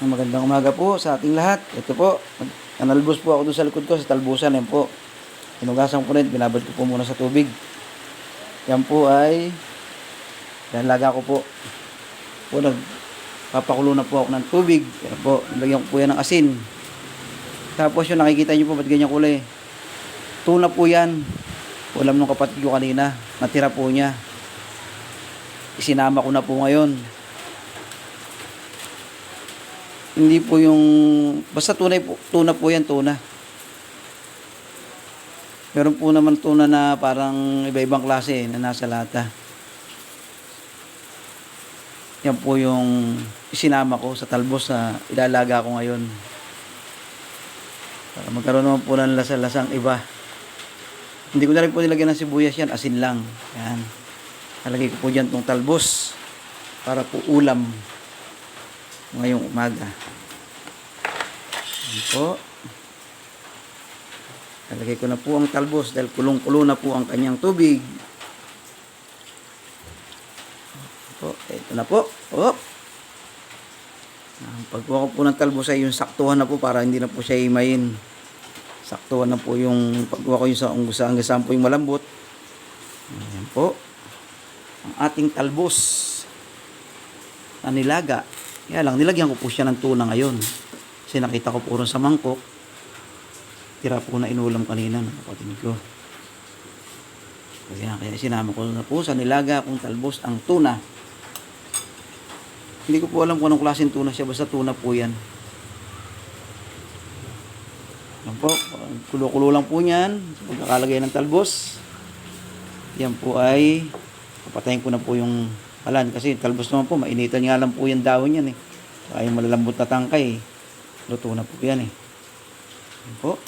Magandang umaga po sa ating lahat. Ito po, analbos po ako doon sa likod ko, sa talbusan. Yan po. Hinugasan ko rin, binabad ko po muna sa tubig. Yan po ay, lalaga ko po. Nagpapakulo na po ako ng tubig. Yan po, nilagyan ko po yan ng asin. Tapos yung nakikita nyo po, ba't ganyan kulay? Tuna po yan. Ulam ng kapatid ko kanina. Natira po niya. Isinama ko na po ngayon. Hindi po yung basta tuna po yan, tuna. Meron po naman tuna na parang iba-ibang klase na nasa lata. Yan po yung isinama ko sa talbos na ilalaga ko ngayon. Para magkaroon naman po ng lasa-lasang iba. Hindi ko na rin po nilagyan ng sibuyas yan, asin lang. Yan. Nalagay ko po dyan tong talbos para po ulam ngayong umaga. Yan po. Nalagay ko na po ang talbos dahil kulong-kulo na po ang kanyang tubig. Po, ito na po. Oh. Ang pagkuha ko po ng talbos ay yung saktuhan na po para hindi na po siya himayin. Saktuhan na po yung pagkuha ko yung sa hanggang po yung malambot. Ayan po. Ang ating talbos na nilaga. Kaya lang, nilagyan ko po siya ng tuna ngayon. Kasi nakita ko po rin sa mangkok. Tira po na inulam kanina ng kapatid ko. Kaya sinama ko na po sa nilaga kung talbos ang tuna. Hindi ko po alam kung anong klaseng tuna siya. Basta tuna po yan. Yan po. Kulo-kulo lang po yan. Pagkakalagay ng talbos. Yan po ay papatayin ko na po yung kalan. Kasi talbos naman po. Mainitan nga lang po yung dahon yan eh. Kaya yung malalambot na tangkay eh. Luto na po yan eh. Yan po.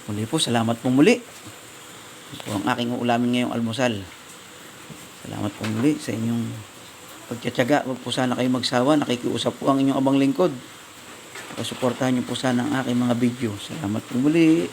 Muli po. Salamat po muli. Ito po ang aking uulamin ngayong almusal. Salamat po muli sa inyong pagtsatsaga. Huwag po sana kayo magsawa. Nakikiusap po ang inyong abang lingkod. Suportahan niyo po sana ang aking mga video. Salamat po muli.